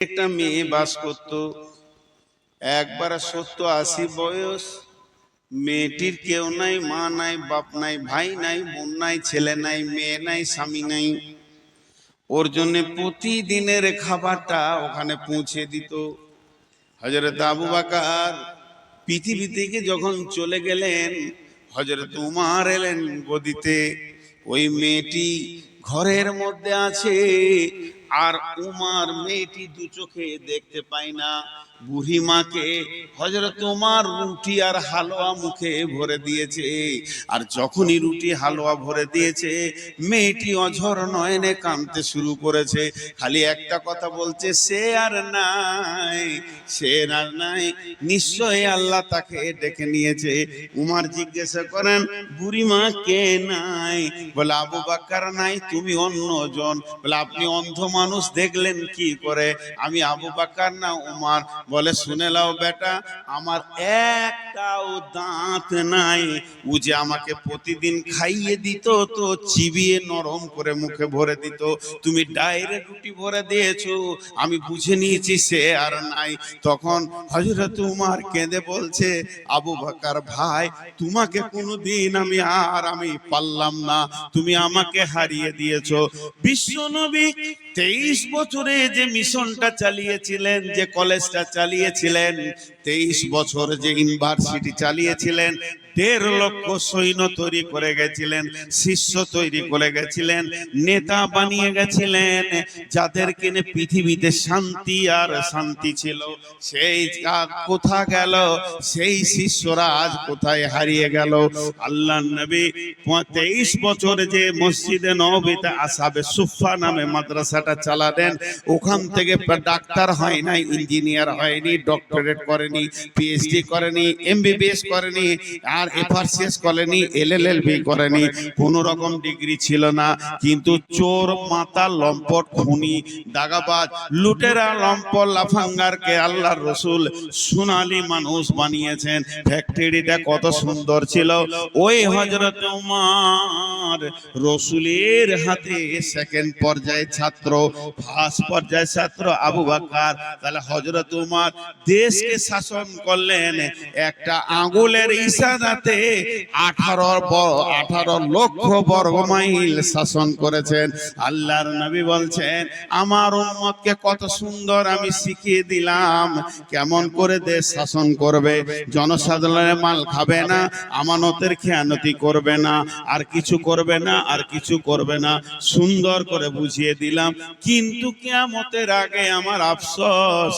একটা মেয়ে বাস করত। একবার 70-80 বয়স। মেয়েটির কেউ নাই, মা নাই, বাপ নাই, ভাই নাই, বোন নাই, ছেলে নাই, মেয়ে নাই, স্বামী নাই। ওর জন্য প্রতিদিনের খাবারটা ওখানে পৌঁছে দিত। হযরত আবু বকর পৃথিবী থেকে যখন চলে গেলেন, হযরত উমর এলেন গদিতে। ওই মেয়েটি ঘরের মধ্যে আছে, আর উমর মেয়েটি দু চোখে দেখতে পায় না। বুড়ি মাকে হযরত উমর রুটি আর হালুয়া মুখে ভরে দিয়েছে। আর যখনই রুটি হালুয়া ভরে দিয়েছে, মেয়েটি অঝর নয়নে কাঁদতে শুরু করেছে। খালি একটা কথা বলছে, সে আর নাই, সে আর নাই, নিশ্চয়ই আল্লাহ তাকে ডেকে নিয়েছে। উমর জিজ্ঞাসা করেন, বুড়ি মা কে নাই? বলে, আবু বকর নাই, তুমি অন্যজন। বলে, আপনি অন্ধ মানুষ দেখলেন কি করে? আমি আবু বকর না উমর। বলে, শুনে নাও বেটা, আমার একটাও দাঁত নাই। ও যে আমাকে প্রতিদিন খাইয়ে দিত, তো চিবিয়ে নরম করে মুখে ভরে দিত। তুমি ডাইরেক্ট রুটি ভরে দিয়েছো, আমি বুঝে নিয়েছি সে আর নাই। তখন হযরত উমর কেঁদে বলছে, আবু বকর ভাই, তোমাকে কোনোদিন আমি পারলাম না, তুমি আমাকে হারিয়ে দিয়েছো। বিশ্বনবী 23 বছরে যে মিশনটা চালিয়েছিলেন, যে কলেজটা চালিয়েছিলেন, 23 বছর যে ইউনিভার্সিটি চালিয়েছিলেন, 1.5 লক্ষ সৈন্য তৈরি করে গেছিলেন, শিষ্য তৈরি করে গেছিলেন, নেতা বানিয়ে গেছিলেন, যাদের কিনে পৃথিবীতে শান্তি আর শান্তি ছিল। সেই কোথা গেল? সেই শিষ্যরা আজ কোথায় হারিয়ে গেল? আল্লাহর নবী 23 বছর যে মসজিদে নববীতে আসহাবে সুফফা নামে মাদ্রাসাটা চালালেন, ওখান থেকে ডাক্তার হয় নাই, ইঞ্জিনিয়ার হয়নি, ডক্টরেট করেনি, পিএইচডি করেনি, এমবিবিএস করেনি, আর এফআরসিএস করেনি, এলএলবি করেনি, কোন রকম ডিগ্রি ছিল না। কিন্তু চোর, মাতাল, লম্পট, খুনি, দাগাবাজ, লুটেরা, লম্পট, লাফাঙ্গারকে আল্লাহর রাসূল সোনালী মানুষ বানিয়েছেন। ফ্যাক্টরিটা কত সুন্দর ছিল। ওই হযরত উমর রাসূলের হাতে সেকেন্ড পর্যায়ে ছাত্র, ফার্স্ট পর্যায়ে ছাত্র আবু বকর। তাহলে হযরত উমর দেশকে শাসন করলেন একটা আঙ্গুলের ইশারাতে। 18 লক্ষ বর্গ মাইল শাসন করেছেন। আল্লাহর নবী বলছেন, আমার উম্মতকে কত সুন্দর আমি শিখিয়ে দিলাম কেমন করে দেশ শাসন করবে। জনসাধারণের মাল খাবে না, আমানতের খেয়ানতি করবে না, আর কিছু করবে না, আর কিছু করবে না, সুন্দর করে বুঝিয়ে দিলাম। কিন্তু কিয়ামতের আগে আমার আফসোস,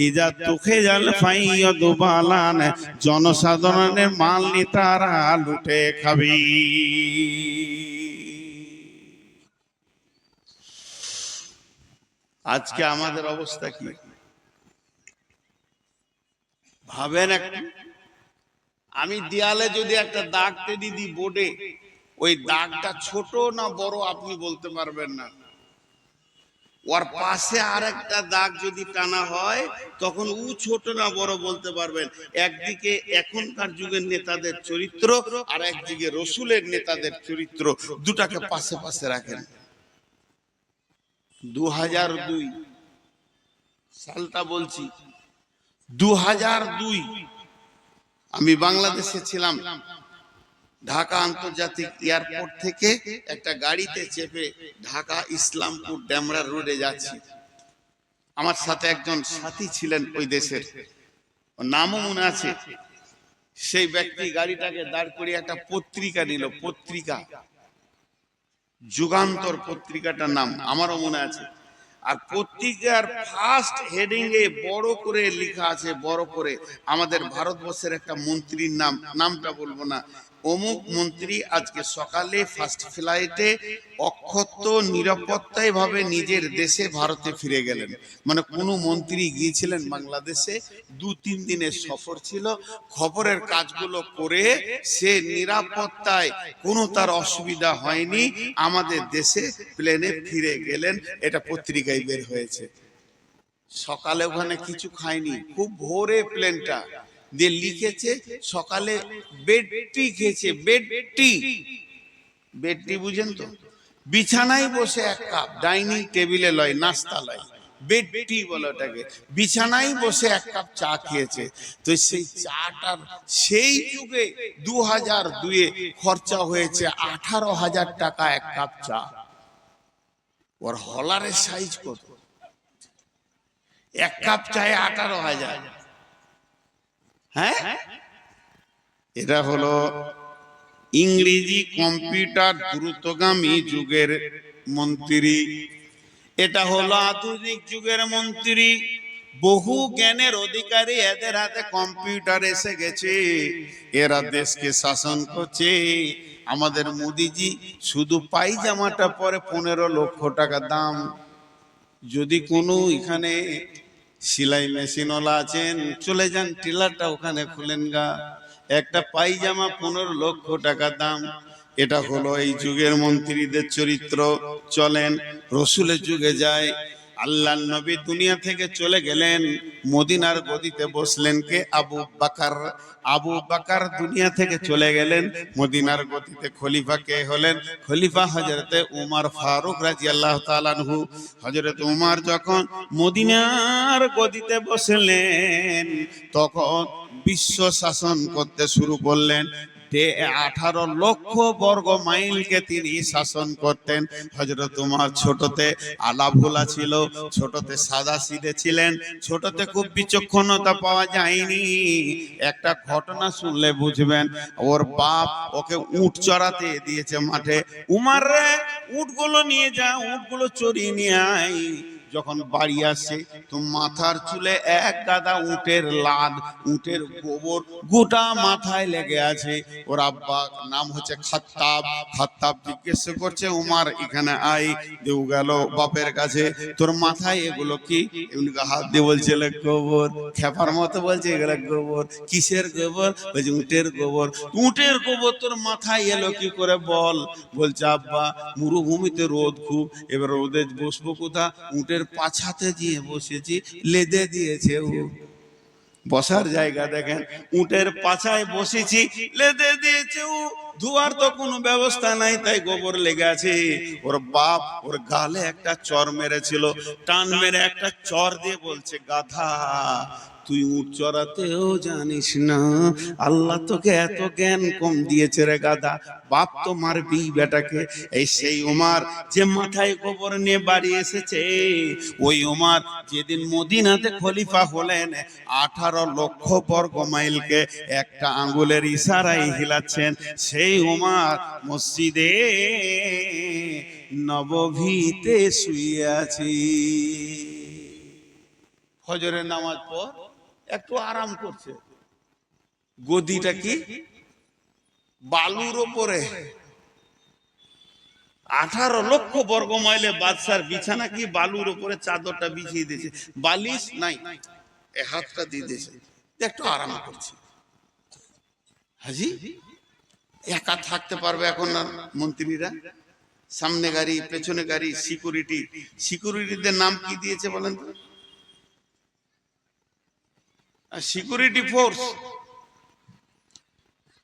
ইজা তুখে জাল ফাইয়াদু বালান, জনসাধারণের মাল নি তারা লুটে খাবি। আজকে আমাদের অবস্থা কি ভাবেন একটু। আমি দেয়ালে যদি একটা দাগ টেনে দিই বোর্ডে, ওই দাগটা ছোট না বড় আপনি বলতে পারবেন না। ওর পাশে আর একটা দাগ যদি টানা হয়, তখন ও ছোট না বড় বলতে পারবেন। একদিকে এখনকার যুগের নেতাদের চরিত্র, আর একদিকে রসুলের নেতাদের চরিত্র, দুটাকে পাশে পাশে রাখেন। 2002 সালটা বলছি, 2002 আমি বাংলাদেশে ছিলাম। ঢাকা আন্তর্জাতিক এয়ারপোর্ট থেকে একটা গাড়িতে চেপে ঢাকা ইসলামপুর ডেমরা রোডে যাচ্ছি। আমার সাথে একজন সাথী ছিলেন ওই দেশের, নামও মনে আছে। সেই ব্যক্তি গাড়িটাকে দাঁড় করিয়ে একটা পত্রিকা নিল, পত্রিকা যুগান্তর পত্রিকাটার নাম আমারও মনে আছে। আর পত্রিকার ফার্স্ট হেডিং এ বড় করে লেখা আছে, বড় করে, আমাদের ভারতবর্ষের একটা মন্ত্রীর নাম, নামটা বলবো না, অমুক মন্ত্রী আজকে সকালে ফার্স্ট ফ্লাইটে অক্ষত নিরাপত্তায় ভাবে নিজের দেশে ভারতে ফিরে গেলেন। মানে কোনো মন্ত্রী গিয়েছিলেন বাংলাদেশে, 2-3 দিনের সফর ছিল, খবরের কাজগুলো করে সে নিরাপত্তায় কোনো তার অসুবিধা হয়নি, আমাদের দেশে প্লেনে ফিরে গেলেন। এটা পত্রিকায় বের হয়েছে। সকালে ওখানে কিছু খায়নি, খুব ভোরে প্লেনটা দিয়ে লিখেছে সকালে বেড টি খেয়েছে। বেড টি, বেড টি বুঝেন তো? বিছানায় বসে এক কাপ, ডাইনিং টেবিলে লয়, নাস্তা লয়, বেডটি বলে ওটাকে, বিছানায় বসে এক কাপ চা খেয়েছে। তো সেই চাটার সেই যুগে 2002-এ খরচা হয়েছে 18,000 টাকা এক কাপ চা। ওর হলারের সাইজ কত? এক কাপ চায়ে 18,000। হ্যাঁ, এটা হলো ইংরেজি কম্পিউটার দ্রুতগামী যুগের মন্ত্রী। এটা হলো আধুনিক যুগের মন্ত্রী, বহু জ্ঞানের অধিকারী। এদের হাতে কম্পিউটার এসে গেছে, এরা দেশকে শাসন করছে। আমাদের মোদিজি শুধু পায়জামাটা পরে 15 লক্ষ টাকা দাম। যদি কোনো এখানে সেলাই মেশিনওয়ালা আছেন, চলে যান টেলারটা ওখানে খুলেন গা, একটা পায়জামা 15 লক্ষ টাকা দাম। এটা হলো এই যুগের মন্ত্রীদের চরিত্র। চলেন রসুলের যুগে যায়। আল্লাহর নবী দুনিয়া থেকে চলে গেলেন, মদিনার গদিতে বসলেন কে? আবু বকর। আবু বকর দুনিয়া থেকে চলে গেলেন, মদিনার গদিতে খলিফা কে হলেন? খলিফা হযরতে উমর ফারুক রাদিয়াল্লাহু তাআলা আনহু। হযরত উমর যখন মদিনার গদিতে বসলেন, তখন বিশ্ব শাসন করতে শুরু করলেন। 18 লক্ষ বর্গ মাইলকে তিনি শাসন করতেন। হযরত উমর ছোটতে আলা ভোলা ছিল, ছোটতে সাদা সিধে ছিলেন, ছোটতে খুব বিচক্ষণতা পাওয়া যায়নি। একটা ঘটনা শুনলে বুঝবেন। ওর বাপ ওকে উট চড়াতে দিয়েছে মাঠে। উমর রে, উটগুলো নিয়ে যা, উটগুলো চড়িয়ে নিয়ে আয়। যখন বাড়ি আসে তো মাথার চুলে এক গাদা উটের লাদ, উটের গোবর গোটা মাথায় লেগে আছে। ওর আব্বা নাম হচ্ছে খাত্তাব। খাত্তাব জিজ্ঞেস করছে, উমর এখানে আয়। দেউ গেল বাপের কাছে, তোর মাথায় এগুলো কি? এমনি হাত দিয়ে বলছে গোবর। খেপার মতো বলছে এগুলো গোবর। কিসের গোবর? বলছে উটের গোবর। উটের গোবর তোর মাথায় এলো কি করে বল? বলছে আব্বা, মরুভূমিতে রোদ খুব, এবার রোদে বসবো কোথা? উটের পাছাতে গিয়ে বসেছি, লেদে দিয়েছে ও। বসার জায়গা দেখেন, উটের পাছায় বসেছি, লেদে দিয়েছে ও। ধোয়ার তো কোনো ব্যবস্থা নাই, তাই গোবর লেগে আছে। ওর বাপ ওর গালে একটা চর মেরেছিল, টান মেরে একটা চর দিয়ে বলছে, গাধা, তুই উট চড়াতেও জানিস না, আল্লাহ তোকে এত জ্ঞান কম দিয়েছে রে গাধা, বাপ তো মারবি বেটাকে। এই সেই উমর যে মাথায় গোবর নিয়ে বাড়ি এসেছে, ওই উমর যেদিন মদিনাতে খলিফা হলেন, 18 লক্ষ বর্গ মাইলকে একটা আঙ্গুলের ইশারায় হিলাচ্ছেন। সেই উমর মসজিদে নববীতে শুয়ে আছে। ফজরের নামাজ পর একটু আরাম করছে। গদিটা কি? বালুর ওপরে। 18 লক্ষ বর্গ মাইলে বাদশার বিছানা কি বালুর ওপরে চাদরটা বিছিয়ে দিয়েছে, বালিশ নাই, এ হাতটা দিয়ে দিয়েছে, একটু আরাম করছে। হাজি একা থাকতে পারবে এখন না মন্ত্রীরা? সামনে গাড়ি, পেছনে গাড়ি, সিকিউরিটি। সিকিউরিটিদের নাম কি দিয়েছে বলেন তো? Security force.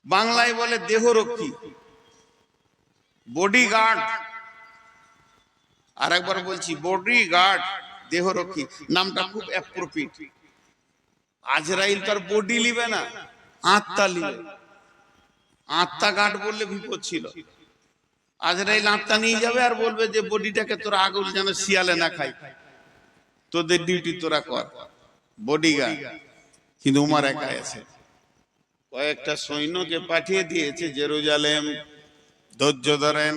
বাংলায় বলে দেহরক্ষী, বডিগার্ড। আর একবার বলছি, বডিগার্ড, দেহরক্ষী। নামটা খুব অ্যাপ্রোপ্রিয়েট। আজরাইল তার বডি লিবে না, আত্মা লিবে। আত্মা গার্ড বললে বিপদ ছিল। আজরাইল আত্মা নিয়ে যাবে আর বলবে যে বডিটাকে তোরা আগুন যেন শিয়ালে না খাই, তোদের ডিউটি তোরা কর, বডিগার্ড। কিন্তু উমর একা আছে, কয়েকটা সৈন্যকে পাঠিয়ে দিয়েছে জেরুজালেম। ধৈর্য ধরেন,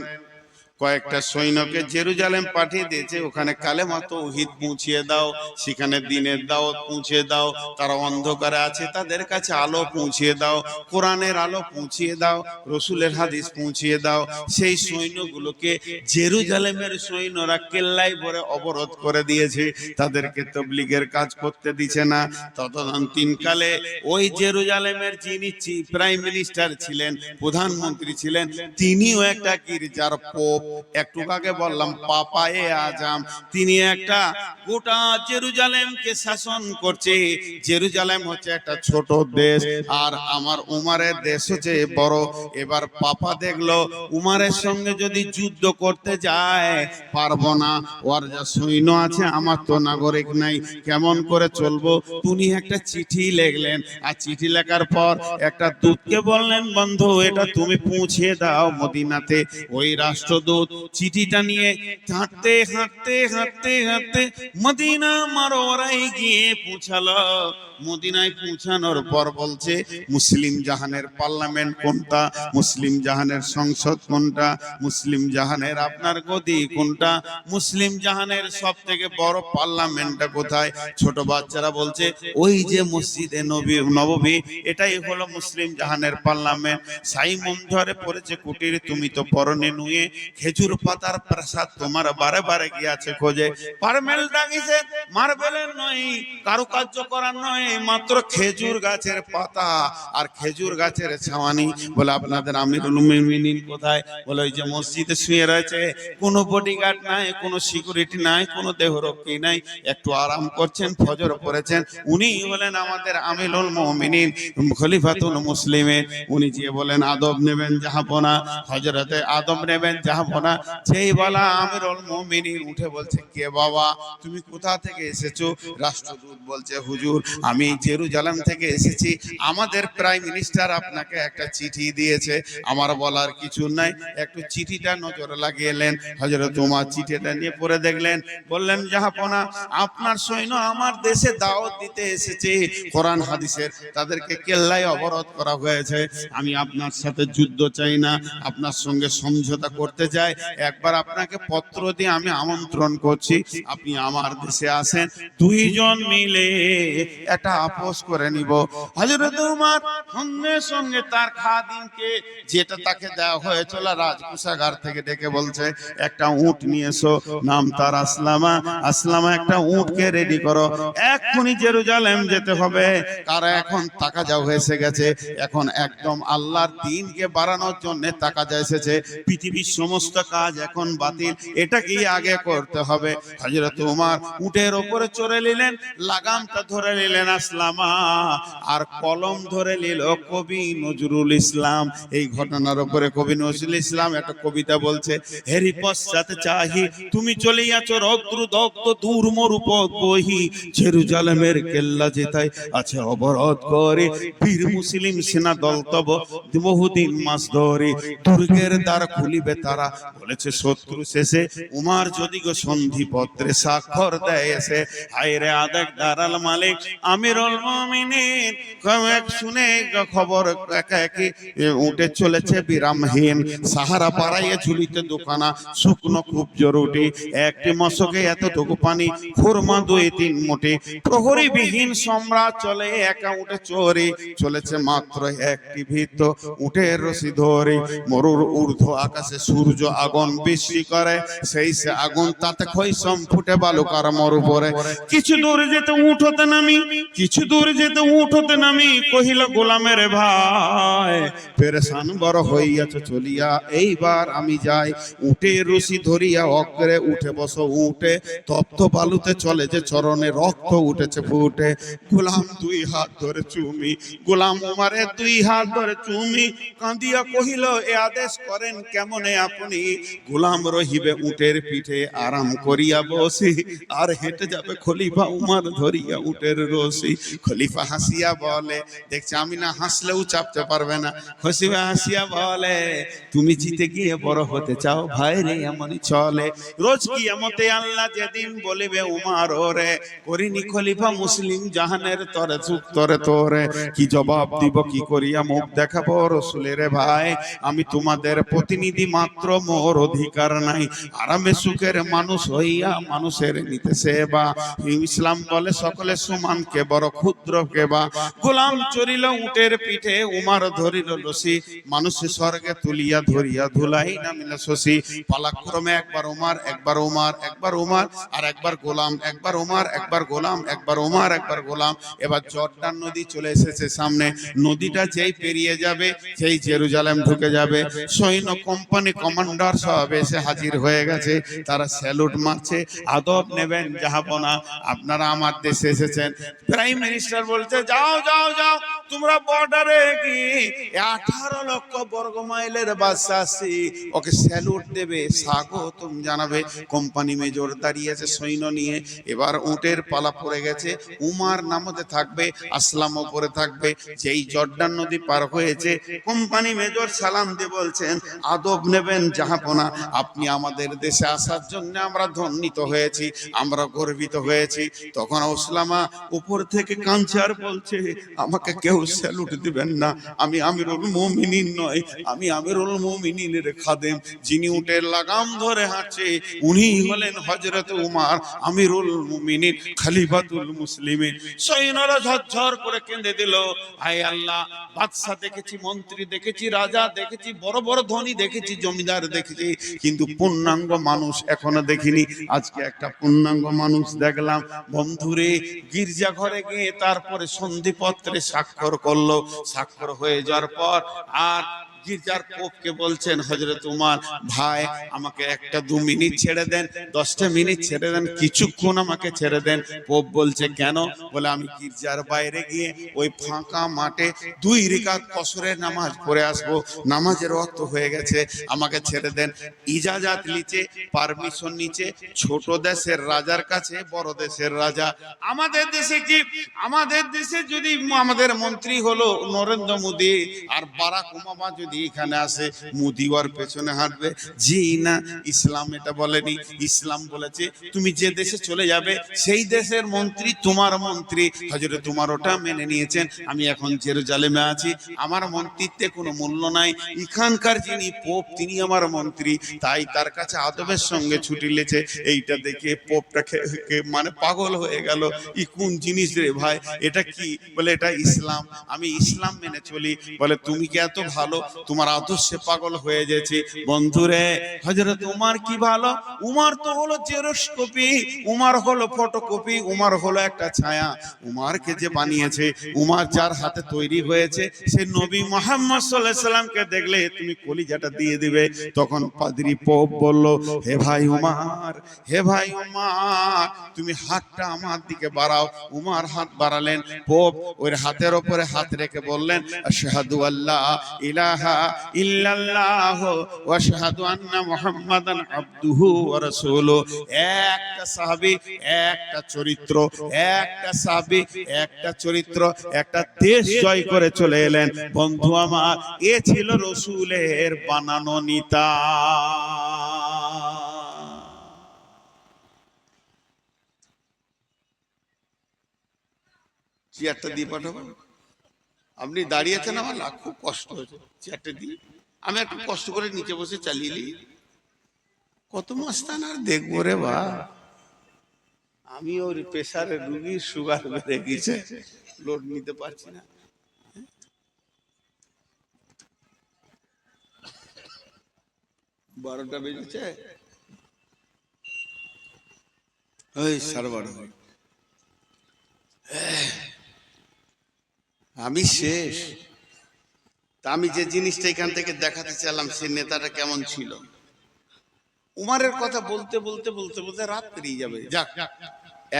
কয়েকটা সৈন্যকে জেরুজালেম পাঠিয়ে দিয়েছে, ওখানে কালেমা তাওহীদ পৌঁছিয়ে দাও, সেখানে দ্বীনের দাওয়াত পৌঁছিয়ে দাও। তারা অন্ধকারে আছে, তাদের কাছে আলো পৌঁছিয়ে দাও, কোরআনের আলো পৌঁছিয়ে দাও, রসুলের হাদিস পৌঁছিয়ে দাও। সেই সৈন্যগুলোকে জেরুজালেমের সৈন্যরা কেল্লায় ভরে অবরোধ করে দিয়েছে, তাদেরকে তাবলীগের কাজ করতে দিছে না। তদানীন্তনকালে ওই জেরুজালেমের যিনি প্রাইম মিনিস্টার ছিলেন, প্রধানমন্ত্রী ছিলেন, তিনিও একটা গির্জার পোপ। একটু আগে বললাম পাপায়ে আজম, তিনি একটা গোটা জেরুজালেমকে শাসন করছে। জেরুজালেম হচ্ছে একটা ছোট দেশ, আর আমার উমারের দেশ হচ্ছে বড়। এবার পাপা দেখলো উমারের সঙ্গে যদি যুদ্ধ করতে যায় পারবো না, ওর যা সৈন্য আছে আমার তো নাগরিক নাই, কেমন করে চলবো? তিনি একটা চিঠি লিখলেন, আর চিঠি লেখার পর একটা দূতকে বললেন, বন্ধু এটা তুমি পৌঁছে দাও মদিনাতে। ওই রাষ্ট্রদূত চিঠিটা নিয়ে হাঁটতে হাঁটতে হাঁটতে হাঁটতে মদিনা মারোয়ারায় গিয়ে পৌঁছালো। মদিনায় পৌঁছানোর পর বলছে, মুসলিম জাহানের পার্লামেন্ট কোনটা, মুসলিম জাহানের সংসদ কোনটা, মুসলিম জাহানের আপনার গদি কোনটা, মুসলিম জাহানের সব থেকে বড় পার্লামেন্টটা কোথায়? ছোট বাচ্চারা বলছে ওই যে মসজিদে নববী, এটাই হলো মুসলিম জাহানের পার্লামেন্ট। সাইমন ধরে পড়েছে কুটির, তুমি তো পরনে নুয়ে, খেজুর পাতার প্রাসাদ তোমার বারে বারে গিয়াছে খোঁজে। পারমেল ডাকিছে, মার্বেলের নয়, কারুকার্য করার নয়, মাত্র খেজুর গাছের পাতা আর খেজুর গাছের ছাওয়ানি। বলে আপনাদের আমিরুল মুমিনিন কোথায়? বলে ওই যে মসজিদে শুয়ে রয়েছে, কোনো বডিগার্ড নাই, কোনো সিকিউরিটি নাই, কোনো দেহরক্ষী নাই, একটু আরাম করছেন, ফজর পড়েছেন। উনি বলেন আমাদের আমিরুল মুমিনিন, খলিফাতুল মুসলিমিন। উনি যে বলেন আদব নেবেন জাহাপনা, হযরতে আদম নেবেন জাহাপনা। যেই বলা আমিরুল মুমিনিন উঠে বলছে, কে বাবা, তুমি কোথা থেকে এসেছো? রাষ্ট্রদূত বলছে, হুজুর আমি জেরুজালেম থেকে এসেছি, আমাদের প্রাইম মিনিস্টার আপনাকে একটা চিঠি দিয়েছে। আমার বলার কিছু নাই, একটু চিঠিটা নজর লাগিয়েলেন। হযরত ওমর চিঠিটা নিয়ে পড়ে দেখলেন, বললেন জাহাপনা আপনার সৈন্য আমার দেশে দাওয়াত দিতে এসেছে, কোরআন হাদিসের, তাদেরকে কেল্লায় অবরোধ করা হয়েছে। আমি আপনার সাথে যুদ্ধ চাই না, আপনার সঙ্গে সমঝোতা করতে চাই। একবার আপনাকে পত্র দিয়ে আমি আমন্ত্রণ করছি, আপনি আমার দেশে আসেন, দুইজন মিলে একটা আপোষ করে নিব। হযরত ওমর সঙ্গে সঙ্গে তার খাদিমকে, যেটা তাকে দেওয়া হয়েছিল রাজকোষাগার থেকে, ডেকে বলছে একটা উট নিয়ে এসো, নাম তার আসলামা। আসলামা একটা উটকে রেডি করো, এক্ষুনি জেরুজালেম যেতে হবে। কারণ এখন তাকাজা হয়েছে গেছে, এখন একদম আল্লাহর দ্বীনকে বাড়ানোর জন্য তাকাজা এসেছে, পৃথিবীর সমস্ত কাজ এখন বাতিল, এটাকেই আগে করতে হবে। হযরত ওমর উটের উপরে চড়ে নিলেন, লাগামটা ধরে নিলেন আসলামা, আর কলম ধরে নিল কবি নজরুল ইসলাম। এই ঘটনার উপরে কবি নজরুল ইসলাম একটা কবিতা বলছে, হেরি পশ্চাতে চাহি তুমি চলিয়াছ রৌদ্র দগ্ধ দূর মরুপথ বহি, জেরুজালেমের কেল্লা যেতাই আছে অবরোধ করে, বীর মুসলিম সেনা দল তব বহুদিন মাস ধরে, দুর্গের দ্বার খুলিবে তারা, বলেছে শত্রু শেষে, উমার যদি গো সন্ধি পত্রে স্বাক্ষর দেয় এসে। হায়রে আদেক দারাল মালিক আমিরুল মুমিনিন, শুনে খবর একাকি উঠে চলেছে বিরামহীন, সাহারা পাড়াইয়ে ঝুলিতে দোকানা, শুকনো খুব জরুরি, একটি মশকে এতটুকু পানি, খুরমা 2-3 মুঠি, প্রহরী বিহীন সম্রাট চলে একা উঠে চোরি, চলেছে মাত্র একটি ভীত উঠের রশি ধরে, মরুর ঊর্ধ্ব আকাশে সূর্য আগুন বৃষ্টি করে, সেই সে আগুন তাতে খৈসম ফুটে বালুকার মরু পরে। কিছু দূর যেতে উঠ হতে নামি, কিছু দূর যেতে উঠ হতে নামি, কহিল গোলামের ভাই পেরেশান বড় হইয়াছ চলিয়া, এইবার আমি যাই। উটের রশি ধরিয়া অগ্রে উঠে বসো, উঠে তপ্ত বালুতে চলে যে চরণে রক্ত উঠেছে ফুটে। গোলাম 2 হাত ধরে চুমি, গোলাম ওমরের 2 হাত ধরে চুমি, কাঁদিয়া কহিল এ আদেশ করেন কেমনে আপনি? গোলাম রহিবে উটের পিঠে আরাম করিয়া বসি, আর হেঁটে যাবে খলিফা উমর ধরিয়া উটের রশি। খলিফা হাসিয়া বলে, দেখছি আমি না হাসলেও চাপতে পারবে না, খলিফা হাসিয়া বলে তুমি জিতে গিয়ে বড় হতে চাও ভাই রে, এমনই চলে। রোজ কিয়ামতে আল্লাহ যেদিন বলিবে উমর ওরে, করিনি খলিফা মুসলিম জাহানের তরে চুপ তরে তোরে, কি জবাব দিব কি করিয়া মুখ দেখাবো রসুলের ভাই? আমি তোমাদের প্রতিনিধি মাত্র, মোর অধিকার নাই, আরামে সুখের মানুষ হইয়া মানুষের নিতে সেবা। ইসলাম বলে সকলে সমান, কে বড় ক্ষুদ্র কে বা। গোলাম চড়িল উটের পিঠে, উমর ধরিল রশি, মানুষে স্বর্গে তুলিয়া ধরিয়া ধুলাই নামিল শশী। পালাক্রমে একবার উমর, একবার উমর, একবার উমর, আর একবার গোলাম, একবার উমর, একবার গোলাম, একবার উমর, একবার গোলাম। এবার জর্ডান নদী চলে এসেছে সামনে, নদীটা যেই পেরিয়ে যাবে সেই জেরুজালেম ঢুকে যাবে। সৈন্য কোম্পানি কমান্ডার সব এসে হাজির হয়ে গেছে, তারা স্যালুট মারছে। আদব নেবেন জাহাপনা, আপনারা আমার দেশে এসেছেন। প্রাইম মিনিস্টার বলছে যাও যাও যাও, তোমরা বর্ডারে কি 18 লক্ষ বর্গ মাইলের বাদশা আসছে, ওকে স্যালুট দেবে, স্বাগতম জানাবে। কোম্পানি মেজর দাঁড়িয়ে আছে সৈন্য নিয়ে। এবার উটের পালা পড়ে গেছে, উমার নামতে থাকবে, আসলাম ওপরে থাকবে। যেই জর্ডান নদী পার হয়েছে, কোম্পানি মেজর সালাম দিয়ে বলছেন আদব নেবেন জাহাপনা, আপনি আমাদের দেশে আসার জন্য আমরা ধন্যিত হয়েছি, আমরা গর্বিত হয়েছি। তখন ওসলামা উপর থেকে কাঁদছে আর বলছে আমাকে কেউ স্যালুট দিবেন না, আমি আমিরুল মুমিনিন নয়, আমি আমিরুল মুমিনিনের খাদেম। যিনি উটের লাগাম ধরে হাঁটছে উনি হলেন হযরত উমর আমিরুল মুমিনিন খলিফাতুল মুসলিমিন। সৈন্যরা ঝরঝর করে কেঁদে দিল, হায় আল্লাহ, বাদশা দেখেছি, মন্ত্রী দেখেছি, রাজা দেখেছি, বড় বড় ধনী দেখেছি, জমিদার দেখেছি, কিন্তু পূর্ণাঙ্গ মানুষ এখনো দেখিনি। আজকে একটা পূর্ণাঙ্গ মানুষ দেখলাম। বন্ধুরে, গির্জা ঘরে গিয়ে তারপরে সন্ধিপত্রে স্বাক্ষর করলো। স্বাক্ষর হয়ে যাওয়ার পর আর গির্জার পোপকে বলছেন হযরত উমর, ভাই আমাকে 1-2 মিনিট ছেড়ে দেন, 10টা মিনিট ছেড়ে দেন, কিছুক্ষণ আমাকে ছেড়ে দেন। পোপ বলছে কেন? বলে আমি গির্জার বাইরে গিয়ে ওই ফাঁকা মাঠে 2 রাকাত কসরের নামাজ পড়ে আসবো, নামাজের ওয়াক্ত হয়ে গেছে, আমাকে ছেড়ে দেন। ইজাজত নিচে, পারমিশন নিচে, ছোট দেশের রাজার কাছে বড় দেশের রাজা। আমাদের দেশে কি, আমাদের দেশে যদি আমাদের মন্ত্রী হলো নরেন্দ্র মোদী আর বারাক ওবামা যদি এখানে আসে, মোদী ওর পেছনে হাঁটবে? জি না, ইসলাম এটা বলেনি। ইসলাম বলেছে তুমি যে দেশে চলে যাবে সেই দেশের মন্ত্রী তোমার মন্ত্রী। হযরত উমর ওটা মেনে নিয়েছেন। আমি এখন জেরুজালেমে আছি, আমার মন্ত্রিত্বে কোনো মূল্য নাই, এখানকার যিনি পোপ তিনি আমার মন্ত্রী, তাই তার কাছে আদবের সঙ্গে ছুটি লেছে। এইটা দেখে পোপটাকে মানে পাগল হয়ে গেল, ই কোন জিনিস রে ভাই, এটা কি? বলে এটা ইসলাম, আমি ইসলাম মেনে চলি। বলে তুমি কি এত ভালো, তোমার আদর্শে পাগল হয়ে গেছে। বন্ধুরে, হযরত উমর কি ভালো, উমর তো হলো জেরক্স কপি, উমর হলো ফটোকপি, উমর হলো একটা ছায়া। উমরকে যে বানিয়েছে, উমর যার হাতে তৈরি হয়েছে, সে নবী মুহাম্মদ সাল্লাল্লাহু আলাইহি সাল্লামকে দেখলে তুমি কলিজাটা দিয়ে দিবে। তখন পাদ্রী পোপ বলল, হে ভাই উমর, হে ভাই উমর, তুমি হাতটা আমার দিকে বাড়াও। উমর হাত বাড়ালেন, পোপ ওর হাতের উপরে হাত রেখে বললেন আশহাদু আল্লা ইলাহা ইল্লাল্লাহ ওয়া আশহাদু আন্না মুহাম্মাদান আবদুহু ওয়া রাসূলুহু। একটা সাহাবী, একটা চরিত্র, একটা সাহাবী, একটা চরিত্র, একটা দেশ জয় করে চলে এলেন। বন্ধু আমার, এ ছিল রাসূলের বানানো নেতা। চেয়ারটা দিয়ে পাঠাবো, আপনি দাঁড়িয়েছেন, আমার খুব কষ্ট হয়েছে, চেয়ারটা দিয়ে আমি একটু কষ্ট করে নিচে বসে চালিয়ে নিই। কত মাস্তান আর দেখবো রে বা, আমি ওর প্রেসারের রুগীর সুগার বেড়ে গেছে, লোড নিতে পারছি না। 12টা বেজেছে, ওই 12:30। আমি শেষ। তা আমি যে জিনিসটা এখান থেকে দেখাতে চাইলাম, সে নেতাটা কেমন ছিল। উমারের কথা বলতে বলতে বলতে বলতে রাত পেরিয়ে যাবে। যাক,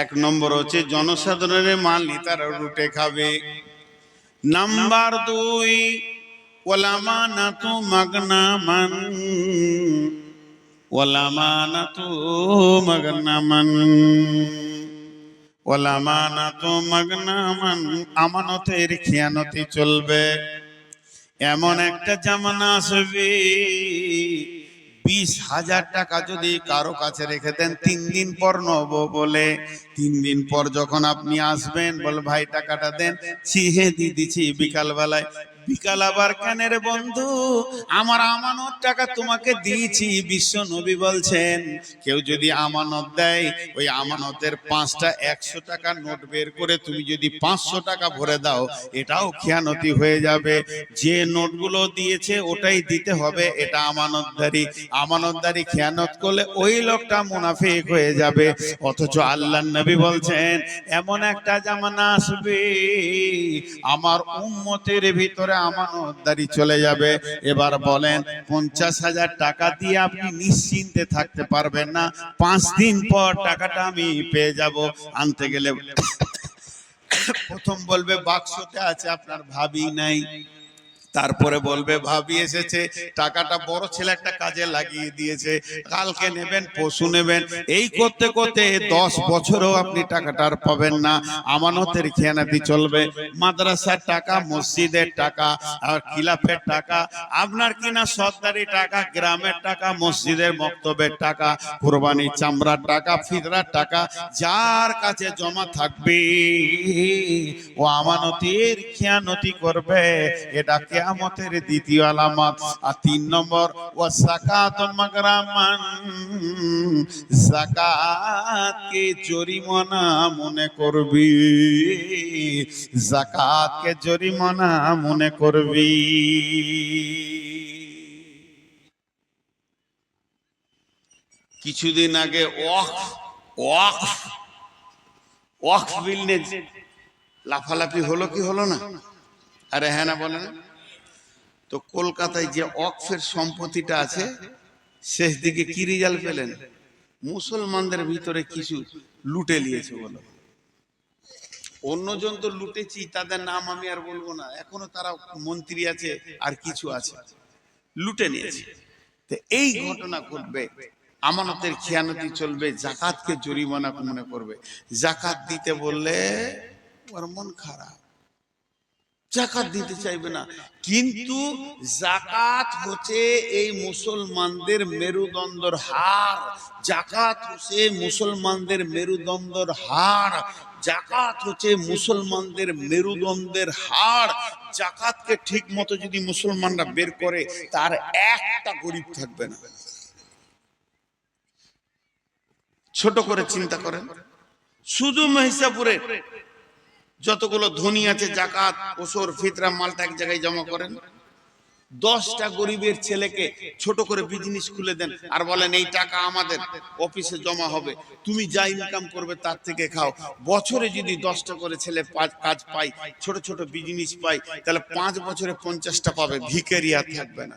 1 নম্বর হচ্ছে জনসাধারণের মাল নেতারা লুটে খাবে। নাম্বার 2, ওয়ালামানাতু মাগনামান, ওয়ালামানাতু মাগনামান, ওয়ালামানাতু মাগনামান, আমানতের খেয়ানতি চলবে। এমন একটা জামানা আসবে, 20,000 টাকা যদি কারো কাছে রেখে দেন 3 দিন পর নেব বলে, 3 দিন পর যখন আপনি আসবেন, বল ভাই টাকাটা দেন, ছিহে দিয়ে দিচ্ছি বিকাল বেলায়। বিকাল আবার কেন রে বন্ধু, আমার আমানত টাকা তোমাকে দিয়েছি। বিশ্ব নবী বলছেন কেউ যদি আমানত দেয়, ওই আমানতের 5টা 100 টাকা নোট বের করে তুমি যদি 500 টাকা ভরে দাও, এটাও খেয়ানতি হয়ে যাবে। যে নোটগুলো দিয়েছে ওটাই দিতে হবে, এটা আমানতদারি। আমানতদারি খেয়ানত করলে ওই লোকটা মুনাফিক হয়ে যাবে। অথচ আল্লাহর নবী বলছেন এমন একটা জামানা আসবে, আমার উম্মতের ভিতরে আমানতদারি চলে যাবে। এবার বলেন 50,000 টাকা দিয়ে আপনি নিশ্চিন্তে থাকতে পারবেন না? 5 দিন পর টাকাটা আমি পেয়ে যাব। আনতে গেলে প্রথম বলবে বাক্সতে আছে, আপনার ভাবি নাই। তারপরে বলবে ভাবি এসেছে, টাকাটা বড় ছেলে একটা কাজে লাগিয়ে দিয়েছে, কালকে নেবেন পশু নেবেন। এই করতে করতে 10 বছরও আপনি টাকাটা আর পাবেন না। আমানতের খেয়ানাতি চলবে। মাদ্রাসার টাকা, মসজিদের টাকা, আর খিলাফের টাকা, আপনার কিনা সরকারি টাকা, গ্রামের টাকা, মসজিদের মক্তবের টাকা, কুরবানির চামড়ার টাকা, ফিতরার টাকা, যার কাছে জমা থাকবে ও আমানতের খেয়ানতি করবে। এটা কিয়ামতের দ্বিতীয় আলামত। আর 3 নম্বর, ওয়া যাকাতুল মাগরামান, যাকাতকে জরিমানা মনে করবি, যাকাতকে জরিমানা মনে করবি। কিছুদিন আগে ওয়াকফ বিল নিয়ে লাফালাফি হলো কি হলো না? আরে হ্যাঁ না বলেন? তো কলকাতায় যে ওয়াকফের সম্পত্তিটা আছে, শেষ দিকে কি রেজাল্ট পেলেন? মুসলমানদের ভিতরে কিছু লুটে নিয়েছে বলো। অন্যজন তো লুটেছি, তাদের নাম আমি আর বলবো না, এখনো তারা মন্ত্রী আছে আর কিছু আছে, লুটে নিয়েছে। তো এই ঘটনা ঘটবে, আমানতের খেয়ানতি চলবে, যাকাতকে জরিমানা মনে করবে। যাকাত দিতে বললে ওর মন খারাপ, যাকাত দিতে চাইবে না। কিন্তু যাকাত হচ্ছে এই মুসলমানদের মেরুদণ্ডের হাড়। যাকাত হচ্ছে মুসলমানদের মেরুদণ্ডের হাড়। যাকাত হচ্ছে মুসলমানদের মেরুদণ্ডের হাড়। যাকাতকে ঠিক মতো যদি মুসলমানরা বের করে, তার একটা গরিব থাকবে না। ছোট করে চিন্তা করেন, শুধু মহিষাপুরে যতগুলো ধনী আছে, যাকাত, ওসর, ফিতরা, মালটা এক জায়গায় জমা করেন। 10টা গরিবের ছেলেকে ছোট করে বিজনেস খুলে দেন আর বলেন এই টাকা আমাদের অফিসে জমা হবে, তুমি যা ইনকাম করবে তার থেকে খাও। বছরে যদি 10টা করে ছেলে কাজ পায়, ছোট ছোট বিজনেস পায়, তাহলে 5 বছরে 50টা পাবে, ভিখারি আর থাকবে না।